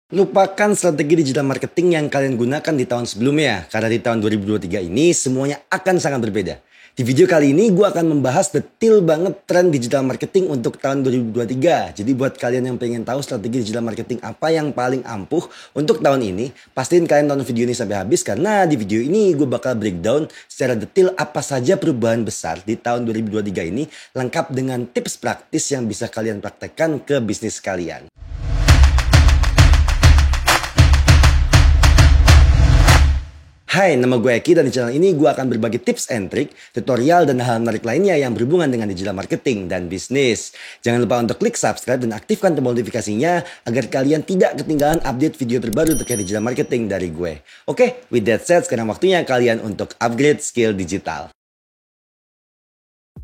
Lupakan strategi digital marketing yang kalian gunakan di tahun sebelumnya, karena di tahun 2023 ini semuanya akan sangat berbeda. Di video kali ini gue akan membahas detail banget tren digital marketing untuk tahun 2023. Jadi buat kalian yang pengen tahu strategi digital marketing apa yang paling ampuh untuk tahun ini, pastiin kalian tonton video ini sampai habis, karena di video ini gue bakal breakdown secara detail apa saja perubahan besar di tahun 2023 ini, lengkap dengan tips praktis yang bisa kalian praktekkan ke bisnis kalian. Hai, nama gue Eki dan di channel ini gue akan berbagi tips and trick, tutorial dan hal menarik lainnya yang berhubungan dengan digital marketing dan bisnis. Jangan lupa untuk klik subscribe dan aktifkan tombol notifikasinya agar kalian tidak ketinggalan update video terbaru terkait digital marketing dari gue. Oke, with that said, sekarang waktunya kalian untuk upgrade skill digital.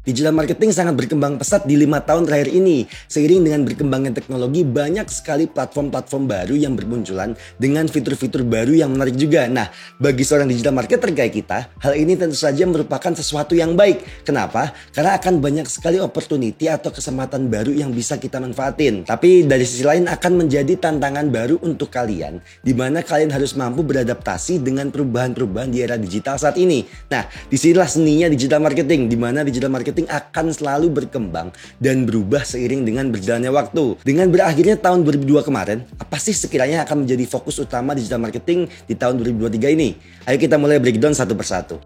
Digital marketing sangat berkembang pesat di 5 tahun terakhir ini. Seiring dengan berkembangnya teknologi, banyak sekali platform-platform baru yang bermunculan dengan fitur-fitur baru yang menarik juga. Nah, bagi seorang digital marketer kayak kita, hal ini tentu saja merupakan sesuatu yang baik. Kenapa? Karena akan banyak sekali opportunity atau kesempatan baru yang bisa kita manfaatin. Tapi dari sisi lain akan menjadi tantangan baru untuk kalian, di mana kalian harus mampu beradaptasi dengan perubahan-perubahan di era digital saat ini. Nah, disinilah seninya digital marketing, di mana digital marketing akan selalu berkembang dan berubah seiring dengan berjalannya waktu. Dengan berakhirnya tahun 2002 kemarin, apa sih sekiranya akan menjadi fokus utama digital marketing di tahun 2023 ini? Ayo kita mulai breakdown satu persatu.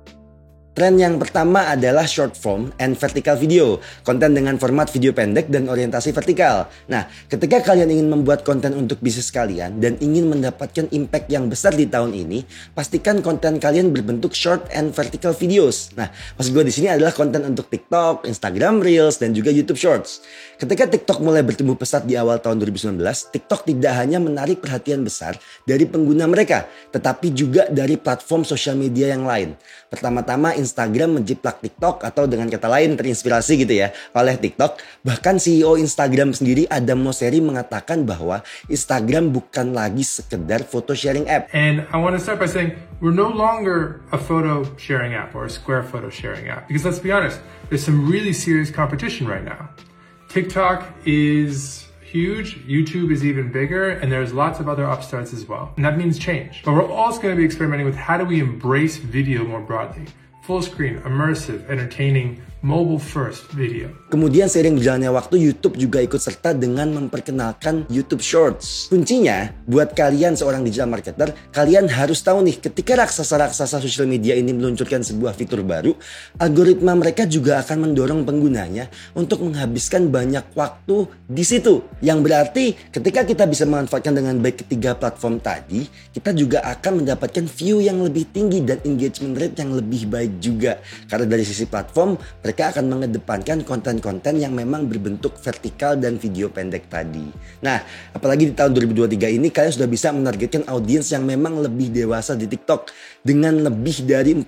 Tren yang pertama adalah short form and vertical video, konten dengan format video pendek dan orientasi vertikal. Nah, ketika kalian ingin membuat konten untuk bisnis kalian dan ingin mendapatkan impact yang besar di tahun ini, pastikan konten kalian berbentuk short and vertical videos. Nah, maksud gue di sini adalah konten untuk TikTok, Instagram Reels, dan juga YouTube Shorts. Ketika TikTok mulai bertumbuh pesat di awal tahun 2019, TikTok tidak hanya menarik perhatian besar dari pengguna mereka, tetapi juga dari platform sosial media yang lain. Pertama-tama Instagram menjiplak TikTok, atau dengan kata lain terinspirasi gitu ya oleh TikTok. Bahkan CEO Instagram sendiri Adam Mosseri mengatakan bahwa Instagram bukan lagi sekedar photo sharing app. And I want to start by saying we're no longer a photo sharing app or a Square photo sharing app, because let's be honest, there's some really serious competition right now. TikTok is huge, YouTube is even bigger, and there's lots of other upstarts as well. And that means change. But we're also going to be experimenting with how do we embrace video more broadly. Full screen, immersive, entertaining, mobile first video. Kemudian seiring berjalannya waktu, YouTube juga ikut serta dengan memperkenalkan YouTube Shorts. Kuncinya buat kalian seorang digital marketer, kalian harus tahu nih, ketika raksasa-raksasa sosial media ini meluncurkan sebuah fitur baru, algoritma mereka juga akan mendorong penggunanya untuk menghabiskan banyak waktu di situ. Yang berarti ketika kita bisa memanfaatkan dengan baik ketiga platform tadi, kita juga akan mendapatkan view yang lebih tinggi dan engagement rate yang lebih baik juga. Karena dari sisi platform, mereka akan mengedepankan konten-konten yang memang berbentuk vertikal dan video pendek tadi. Nah, apalagi di tahun 2023 ini kalian sudah bisa menargetkan audiens yang memang lebih dewasa di TikTok. Dengan lebih dari 40%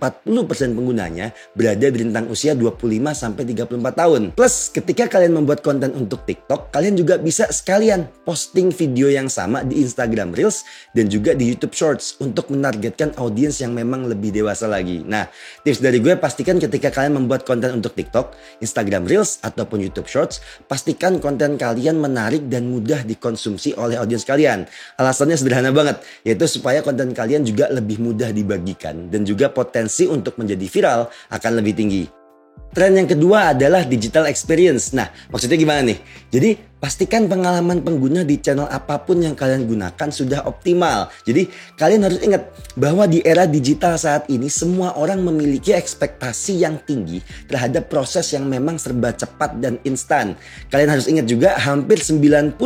penggunanya berada di rentang usia 25-34 tahun. Plus, ketika kalian membuat konten untuk TikTok, kalian juga bisa sekalian posting video yang sama di Instagram Reels dan juga di YouTube Shorts untuk menargetkan audiens yang memang lebih dewasa lagi. Nah, tips dari gue, pastikan ketika kalian membuat konten untuk TikTok, Instagram Reels, ataupun YouTube Shorts, pastikan konten kalian menarik dan mudah dikonsumsi oleh audiens kalian. Alasannya sederhana banget, yaitu supaya konten kalian juga lebih mudah dibagikan dan juga potensi untuk menjadi viral akan lebih tinggi. Tren yang kedua adalah digital experience. Nah, maksudnya gimana nih? Jadi, pastikan pengalaman pengguna di channel apapun yang kalian gunakan sudah optimal. Jadi kalian harus ingat bahwa di era digital saat ini semua orang memiliki ekspektasi yang tinggi terhadap proses yang memang serba cepat dan instan. Kalian harus ingat juga hampir 90%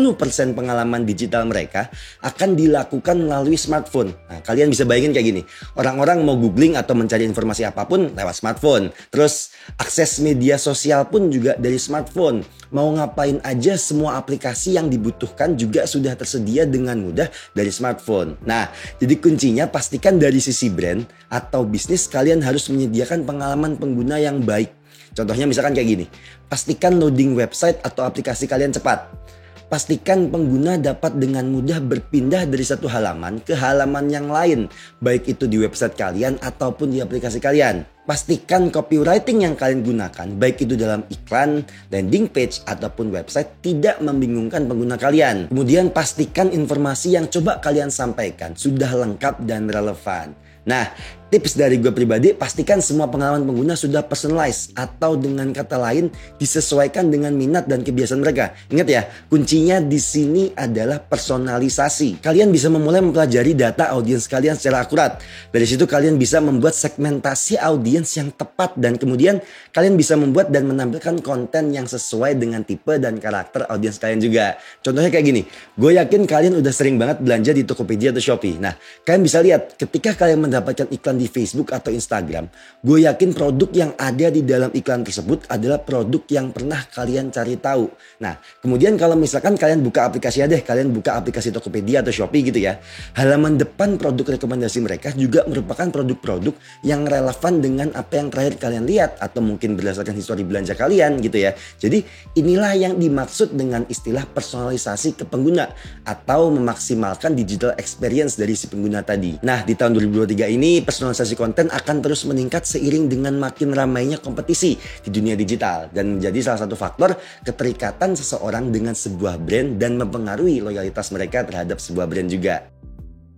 pengalaman digital mereka akan dilakukan melalui smartphone. Nah, kalian bisa bayangin kayak gini. Orang-orang mau googling atau mencari informasi apapun lewat smartphone. Terus akses media sosial pun juga dari smartphone. Mau ngapain aja, semua aplikasi yang dibutuhkan juga sudah tersedia dengan mudah dari smartphone. Nah, jadi kuncinya pastikan dari sisi brand atau bisnis kalian harus menyediakan pengalaman pengguna yang baik. Contohnya misalkan kayak gini, pastikan loading website atau aplikasi kalian cepat. pastikan pengguna dapat dengan mudah berpindah dari satu halaman ke halaman yang lain, baik itu di website kalian ataupun di aplikasi kalian. Pastikan copywriting yang kalian gunakan, baik itu dalam iklan, landing page, ataupun website, tidak membingungkan pengguna kalian. Kemudian pastikan informasi yang coba kalian sampaikan sudah lengkap dan relevan. Nah, tips dari gue pribadi, pastikan semua pengalaman pengguna sudah personalized atau dengan kata lain disesuaikan dengan minat dan kebiasaan mereka. Ingat ya, kuncinya di sini adalah personalisasi. Kalian bisa memulai mempelajari data audiens kalian secara akurat. Dari situ kalian bisa membuat segmentasi audiens yang tepat dan kemudian kalian bisa membuat dan menampilkan konten yang sesuai dengan tipe dan karakter audiens kalian juga. Contohnya kayak gini, gue yakin kalian udah sering banget belanja di Tokopedia atau Shopee. Nah, kalian bisa lihat ketika kalian mendapatkan iklan di Facebook atau Instagram, gue yakin produk yang ada di dalam iklan tersebut adalah produk yang pernah kalian cari tahu. Nah, kemudian kalau misalkan kalian buka aplikasi kalian buka aplikasi Tokopedia atau Shopee gitu ya, halaman depan produk rekomendasi mereka juga merupakan produk-produk yang relevan dengan apa yang terakhir kalian lihat atau mungkin berdasarkan histori belanja kalian gitu ya. Jadi inilah yang dimaksud dengan istilah personalisasi ke pengguna atau memaksimalkan digital experience dari si pengguna tadi. Nah, di tahun 2023 ini personalisasi konten akan terus meningkat seiring dengan makin ramainya kompetisi di dunia digital dan menjadi salah satu faktor keterikatan seseorang dengan sebuah brand dan mempengaruhi loyalitas mereka terhadap sebuah brand juga.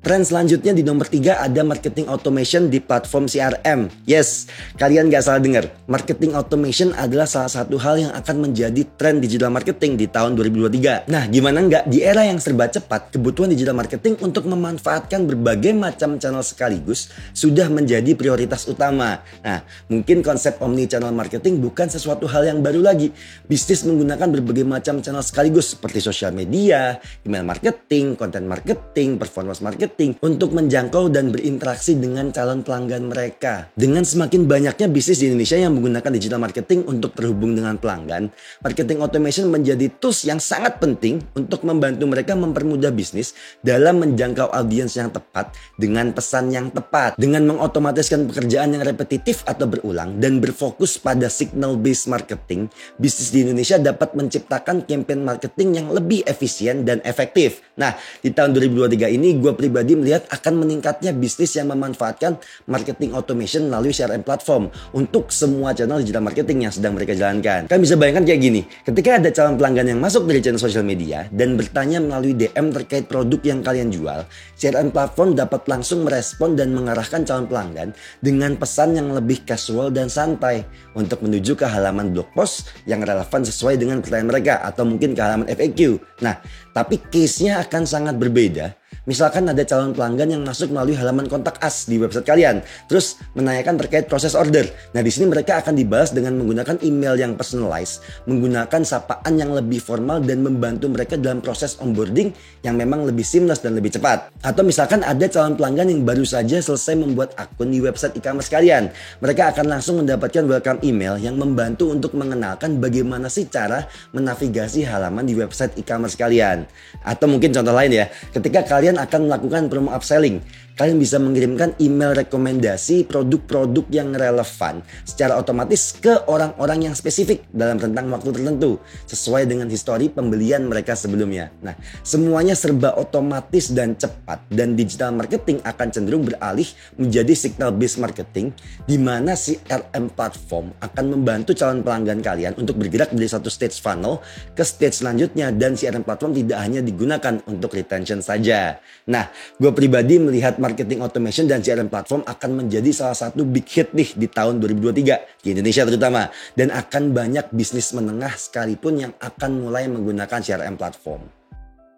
Tren selanjutnya di nomor 3 ada marketing automation di platform CRM. Yes, kalian gak salah dengar. Marketing automation adalah salah satu hal yang akan menjadi tren digital marketing di tahun 2023. Nah, gimana nggak di era yang serba cepat, kebutuhan digital marketing untuk memanfaatkan berbagai macam channel sekaligus sudah menjadi prioritas utama. Nah, mungkin konsep omni-channel marketing bukan sesuatu hal yang baru lagi. Bisnis menggunakan berbagai macam channel sekaligus seperti sosial media, email marketing, content marketing, performance marketing, untuk menjangkau dan berinteraksi dengan calon pelanggan mereka. Dengan semakin banyaknya bisnis di Indonesia yang menggunakan digital marketing untuk terhubung dengan pelanggan, marketing automation menjadi tools yang sangat penting untuk membantu mereka mempermudah bisnis dalam menjangkau audiens yang tepat dengan pesan yang tepat. Dengan mengotomatiskan pekerjaan yang repetitif atau berulang dan berfokus pada signal based marketing, bisnis di Indonesia dapat menciptakan campaign marketing yang lebih efisien dan efektif. Nah, di tahun 2023 ini gue pribadi melihat akan meningkatnya bisnis yang memanfaatkan marketing automation melalui CRM platform untuk semua channel digital marketing yang sedang mereka jalankan. Kalian bisa bayangkan kayak gini, ketika ada calon pelanggan yang masuk dari channel sosial media dan bertanya melalui DM terkait produk yang kalian jual, CRM platform dapat langsung merespon dan mengarahkan calon pelanggan dengan pesan yang lebih casual dan santai untuk menuju ke halaman blog post yang relevan sesuai dengan pertanyaan mereka atau mungkin ke halaman FAQ. Nah, tapi case-nya akan sangat berbeda. Misalkan ada calon pelanggan yang masuk melalui halaman kontak us di website kalian, terus menanyakan terkait proses order. Nah, di sini mereka akan dibalas dengan menggunakan email yang personalized, menggunakan sapaan yang lebih formal dan membantu mereka dalam proses onboarding yang memang lebih seamless dan lebih cepat. Atau misalkan ada calon pelanggan yang baru saja selesai membuat akun di website e-commerce kalian, mereka akan langsung mendapatkan welcome email yang membantu untuk mengenalkan bagaimana sih cara menavigasi halaman di website e-commerce kalian. Atau mungkin contoh lain ya, ketika kalian akan melakukan promo upselling, kalian bisa mengirimkan email rekomendasi produk-produk yang relevan secara otomatis ke orang-orang yang spesifik dalam rentang waktu tertentu sesuai dengan histori pembelian mereka sebelumnya. Nah, semuanya serba otomatis dan cepat dan digital marketing akan cenderung beralih menjadi signal based marketing di mana CRM platform akan membantu calon pelanggan kalian untuk bergerak dari satu stage funnel ke stage selanjutnya dan CRM platform tidak hanya digunakan untuk retention saja. Nah, gue pribadi melihat marketing automation dan CRM platform akan menjadi salah satu big hit nih di tahun 2023 di Indonesia terutama, dan akan banyak bisnis menengah sekalipun yang akan mulai menggunakan CRM platform.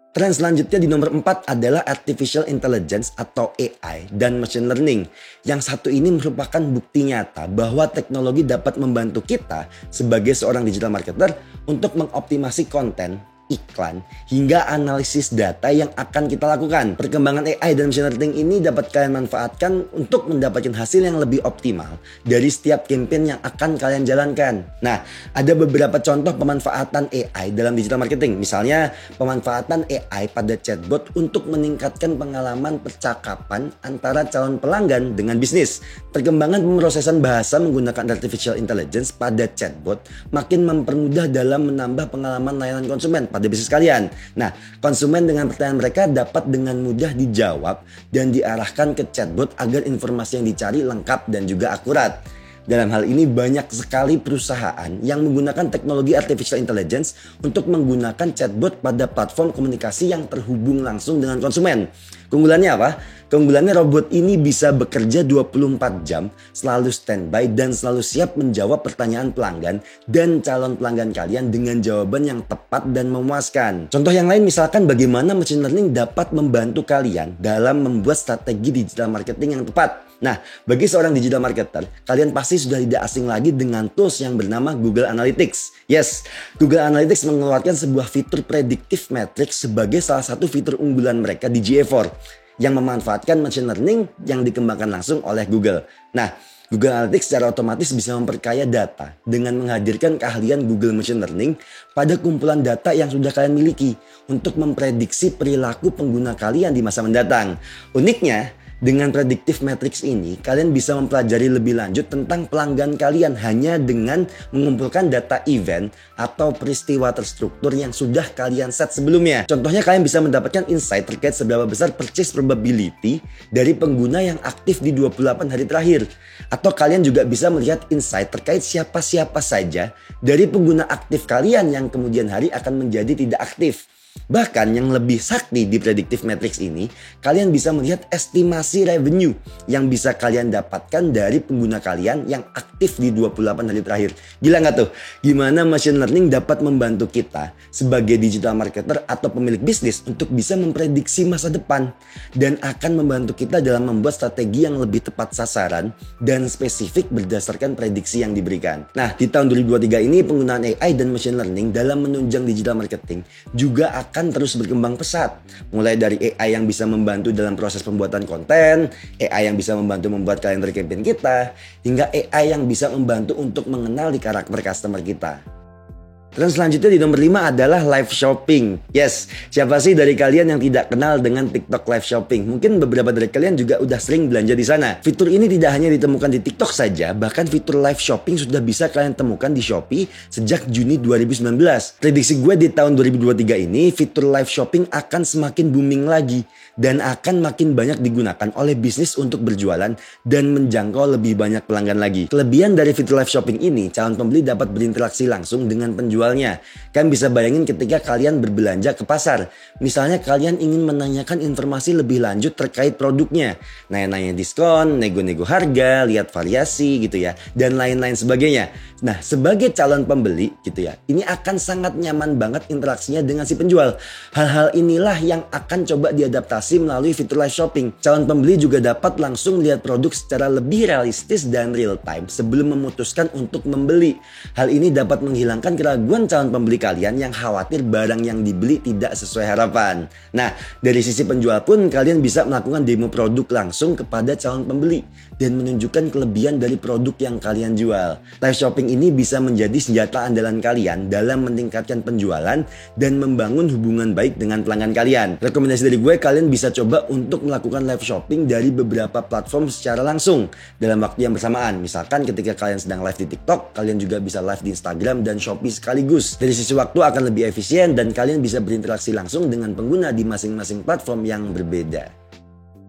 Tren selanjutnya di nomor 4 adalah Artificial Intelligence atau AI dan Machine Learning. Yang satu ini merupakan bukti nyata bahwa teknologi dapat membantu kita sebagai seorang digital marketer untuk mengoptimasi konten, iklan, hingga analisis data yang akan kita lakukan. Perkembangan AI dan machine learning ini dapat kalian manfaatkan untuk mendapatkan hasil yang lebih optimal dari setiap campaign yang akan kalian jalankan. Nah, ada beberapa contoh pemanfaatan AI dalam digital marketing. Misalnya, pemanfaatan AI pada chatbot untuk meningkatkan pengalaman percakapan antara calon pelanggan dengan bisnis. Perkembangan pemrosesan bahasa menggunakan artificial intelligence pada chatbot makin mempermudah dalam menambah pengalaman layanan konsumen pada bisnis kalian. Nah, konsumen dengan pertanyaan mereka dapat dengan mudah dijawab dan diarahkan ke chatbot agar informasi yang dicari lengkap dan juga akurat. Dalam hal ini banyak sekali perusahaan yang menggunakan teknologi artificial intelligence untuk menggunakan chatbot pada platform komunikasi yang terhubung langsung dengan konsumen. Keunggulannya apa? Keunggulannya robot ini bisa bekerja 24 jam, selalu standby dan selalu siap menjawab pertanyaan pelanggan dan calon pelanggan kalian dengan jawaban yang tepat dan memuaskan. Contoh yang lain misalkan bagaimana machine learning dapat membantu kalian dalam membuat strategi digital marketing yang tepat. Nah, bagi seorang digital marketer, kalian pasti sudah tidak asing lagi dengan tools yang bernama Google Analytics. Yes, Google Analytics mengeluarkan sebuah fitur predictive metrics sebagai salah satu fitur unggulan mereka di GA4 yang memanfaatkan machine learning yang dikembangkan langsung oleh Google. Nah, Google Analytics secara otomatis bisa memperkaya data dengan menghadirkan keahlian Google Machine Learning pada kumpulan data yang sudah kalian miliki untuk memprediksi perilaku pengguna kalian di masa mendatang. Uniknya, dengan predictive matrix ini, kalian bisa mempelajari lebih lanjut tentang pelanggan kalian hanya dengan mengumpulkan data event atau peristiwa terstruktur yang sudah kalian set sebelumnya. Contohnya kalian bisa mendapatkan insight terkait seberapa besar purchase probability dari pengguna yang aktif di 28 hari terakhir. Atau kalian juga bisa melihat insight terkait siapa-siapa saja dari pengguna aktif kalian yang kemudian hari akan menjadi tidak aktif. Bahkan yang lebih sakti di predictive matrix ini, kalian bisa melihat estimasi revenue yang bisa kalian dapatkan dari pengguna kalian yang aktif di 28 hari terakhir. Gila nggak tuh? Gimana machine learning dapat membantu kita sebagai digital marketer atau pemilik bisnis untuk bisa memprediksi masa depan dan akan membantu kita dalam membuat strategi yang lebih tepat sasaran dan spesifik berdasarkan prediksi yang diberikan. Nah, di tahun 2023 ini penggunaan AI dan machine learning dalam menunjang digital marketing juga akan terus berkembang pesat. Mulai dari AI yang bisa membantu dalam proses pembuatan konten, AI yang bisa membantu membuat kalender campaign kita, hingga AI yang bisa membantu untuk mengenali karakter customer kita. Trend selanjutnya di nomor 5 adalah live shopping. Yes, siapa sih dari kalian yang tidak kenal dengan TikTok live shopping? Mungkin beberapa dari kalian juga udah sering belanja di sana. Fitur ini tidak hanya ditemukan di TikTok saja, bahkan fitur live shopping sudah bisa kalian temukan di Shopee sejak Juni 2019. Prediksi gue di tahun 2023 ini, fitur live shopping akan semakin booming lagi dan akan makin banyak digunakan oleh bisnis untuk berjualan dan menjangkau lebih banyak pelanggan lagi. Kelebihan dari fitur live shopping ini, calon pembeli dapat berinteraksi langsung dengan penjualnya. Kalian bisa bayangin ketika kalian berbelanja ke pasar. Misalnya kalian ingin menanyakan informasi lebih lanjut terkait produknya. Nanya-nanya diskon, nego-nego harga, lihat variasi gitu ya. Dan lain-lain sebagainya. Nah, sebagai calon pembeli gitu ya, ini akan sangat nyaman banget interaksinya dengan si penjual. Hal-hal inilah yang akan coba diadaptasi melalui fitur live shopping. Calon pembeli juga dapat langsung melihat produk secara lebih realistis dan real time sebelum memutuskan untuk membeli. Hal ini dapat menghilangkan keraguan calon pembeli kalian yang khawatir barang yang dibeli tidak sesuai harapan. Nah, dari sisi penjual pun kalian bisa melakukan demo produk langsung kepada calon pembeli dan menunjukkan kelebihan dari produk yang kalian jual. Live shopping ini bisa menjadi senjata andalan kalian dalam meningkatkan penjualan dan membangun hubungan baik dengan pelanggan kalian. Rekomendasi dari gue, kalian bisa coba untuk melakukan live shopping dari beberapa platform secara langsung dalam waktu yang bersamaan. Misalkan ketika kalian sedang live di TikTok, kalian juga bisa live di Instagram dan Shopee sekaligus. Dari sisi waktu akan lebih efisien dan kalian bisa berinteraksi langsung dengan pengguna di masing-masing platform yang berbeda.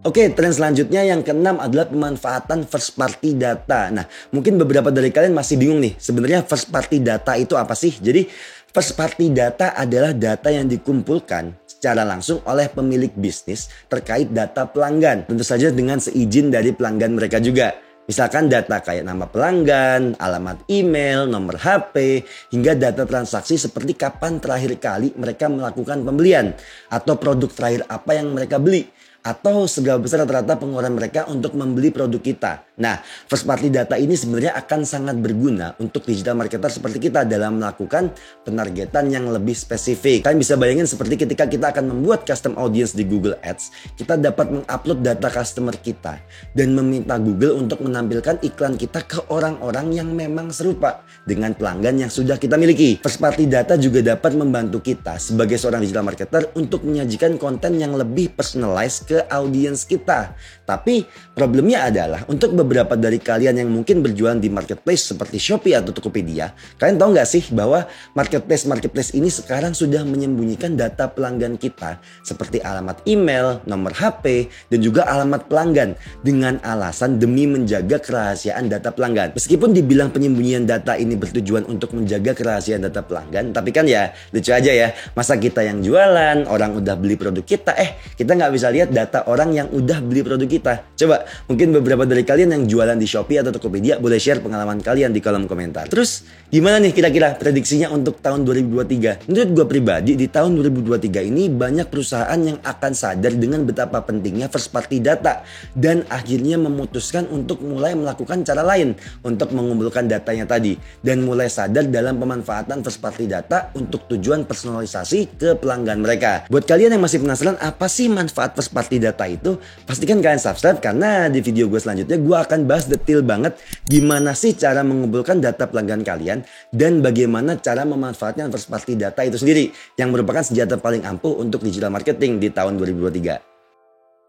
Oke, tren selanjutnya yang keenam adalah pemanfaatan first party data. Nah, mungkin beberapa dari kalian masih bingung nih, sebenarnya first party data itu apa sih? Jadi, first party data adalah data yang dikumpulkan secara langsung oleh pemilik bisnis terkait data pelanggan. Tentu saja dengan seizin dari pelanggan mereka juga. Misalkan data kayak nama pelanggan, alamat email, nomor HP, hingga data transaksi seperti kapan terakhir kali mereka melakukan pembelian atau produk terakhir apa yang mereka beli. Atau seberapa besar rata-rata pengeluaran mereka untuk membeli produk kita. Nah, first party data ini sebenarnya akan sangat berguna untuk digital marketer seperti kita dalam melakukan penargetan yang lebih spesifik. Kalian bisa bayangin seperti ketika kita akan membuat custom audience di Google Ads, kita dapat mengupload data customer kita dan meminta Google untuk menampilkan iklan kita ke orang-orang yang memang serupa dengan pelanggan yang sudah kita miliki. First party data juga dapat membantu kita sebagai seorang digital marketer untuk menyajikan konten yang lebih personalized ke audiens kita Tapi problemnya adalah untuk beberapa dari kalian yang mungkin berjualan di marketplace seperti Shopee atau Tokopedia, kalian tahu nggak sih bahwa marketplace ini sekarang sudah menyembunyikan data pelanggan kita seperti alamat email, nomor HP, dan juga alamat pelanggan dengan alasan demi menjaga kerahasiaan data pelanggan. Meskipun dibilang penyembunyian data ini bertujuan untuk menjaga kerahasiaan data pelanggan, tapi kan ya lucu aja ya, masa kita yang jualan, orang udah beli produk kita, kita nggak bisa lihat data orang yang udah beli produk kita. Coba, mungkin beberapa dari kalian yang jualan di Shopee atau Tokopedia boleh share pengalaman kalian di kolom komentar. Terus, gimana nih kira-kira prediksinya untuk tahun 2023? Menurut gue pribadi, di tahun 2023 ini banyak perusahaan yang akan sadar dengan betapa pentingnya first party data dan akhirnya memutuskan untuk mulai melakukan cara lain untuk mengumpulkan datanya tadi dan mulai sadar dalam pemanfaatan first party data untuk tujuan personalisasi ke pelanggan mereka. Buat kalian yang masih penasaran apa sih manfaat first party data itu, pastikan kalian subscribe karena di video gue selanjutnya gue akan bahas detail banget gimana sih cara mengumpulkan data pelanggan kalian dan bagaimana cara memanfaatkan first party data itu sendiri yang merupakan senjata paling ampuh untuk digital marketing di tahun 2023.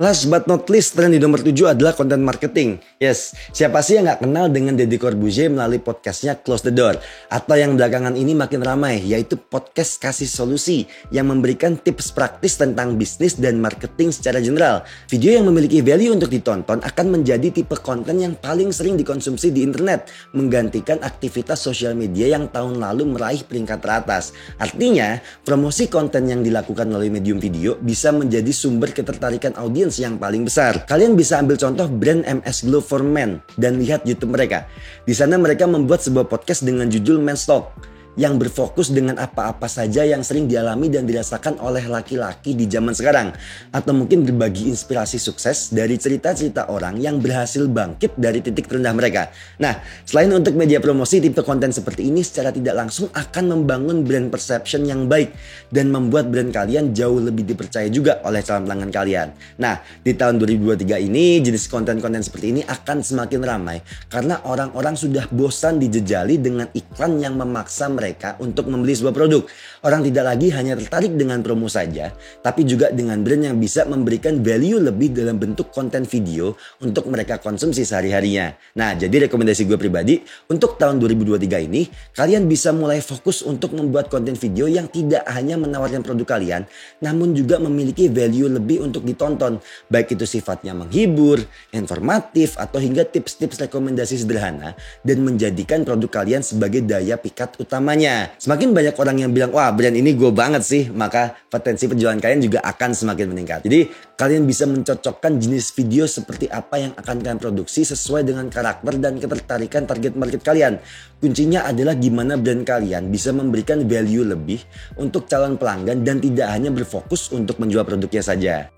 Last but not least, trend di nomor 7 adalah content marketing. Yes, siapa sih yang gak kenal dengan Deddy Corbuzier melalui podcastnya Close the Door? Atau yang belakangan ini makin ramai, yaitu podcast Kasih Solusi yang memberikan tips praktis tentang bisnis dan marketing secara general. Video yang memiliki value untuk ditonton akan menjadi tipe konten yang paling sering dikonsumsi di internet, menggantikan aktivitas sosial media yang tahun lalu meraih peringkat teratas. Artinya, promosi konten yang dilakukan melalui medium video bisa menjadi sumber ketertarikan audiens yang paling besar. Kalian bisa ambil contoh brand MS Glow for Men dan lihat YouTube mereka. Di sana mereka membuat sebuah podcast dengan judul Men's Talk yang berfokus dengan apa-apa saja yang sering dialami dan dirasakan oleh laki-laki di zaman sekarang. Atau mungkin berbagi inspirasi sukses dari cerita-cerita orang yang berhasil bangkit dari titik terendah mereka. Nah, selain untuk media promosi, tipe konten seperti ini secara tidak langsung akan membangun brand perception yang baik dan membuat brand kalian jauh lebih dipercaya juga oleh calon pelanggan kalian. Nah, di tahun 2023 ini jenis konten-konten seperti ini akan semakin ramai karena orang-orang sudah bosan dijejali dengan iklan yang memaksa mereka untuk membeli sebuah produk. Orang tidak lagi hanya tertarik dengan promo saja, tapi juga dengan brand yang bisa memberikan value lebih dalam bentuk konten video untuk mereka konsumsi sehari-harinya. Nah, jadi rekomendasi gue pribadi untuk tahun 2023 ini, kalian bisa mulai fokus untuk membuat konten video yang tidak hanya menawarkan produk kalian, namun juga memiliki value lebih untuk ditonton, baik itu sifatnya menghibur, informatif, atau hingga tips-tips rekomendasi sederhana dan menjadikan produk kalian sebagai daya pikat utama. Semakin banyak orang yang bilang, wah brand ini gue banget sih, maka potensi penjualan kalian juga akan semakin meningkat. Jadi kalian bisa mencocokkan jenis video seperti apa yang akan kalian produksi sesuai dengan karakter dan ketertarikan target market kalian. Kuncinya adalah gimana brand kalian bisa memberikan value lebih untuk calon pelanggan dan tidak hanya berfokus untuk menjual produknya saja.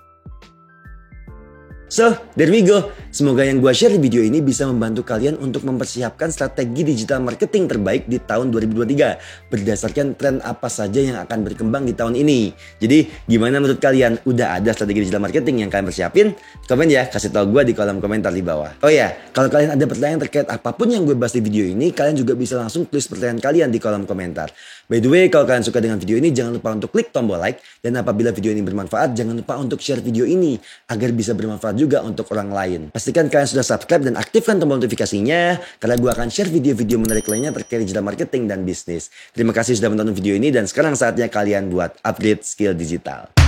So, there we go. Semoga yang gue share di video ini bisa membantu kalian untuk mempersiapkan strategi digital marketing terbaik di tahun 2023 berdasarkan tren apa saja yang akan berkembang di tahun ini. Jadi, gimana menurut kalian? Udah ada strategi digital marketing yang kalian persiapin? Komen ya, kasih tahu gue di kolom komentar di bawah. Oh ya, kalau kalian ada pertanyaan terkait apapun yang gue bahas di video ini, kalian juga bisa langsung tulis pertanyaan kalian di kolom komentar. By the way, kalau kalian suka dengan video ini, jangan lupa untuk klik tombol like. Dan apabila video ini bermanfaat, jangan lupa untuk share video ini agar bisa bermanfaat juga untuk orang lain. Pastikan kalian sudah subscribe dan aktifkan tombol notifikasinya karena gue akan share video-video menarik lainnya terkait digital marketing dan bisnis. Terima kasih sudah menonton video ini dan sekarang saatnya kalian buat upgrade skill digital.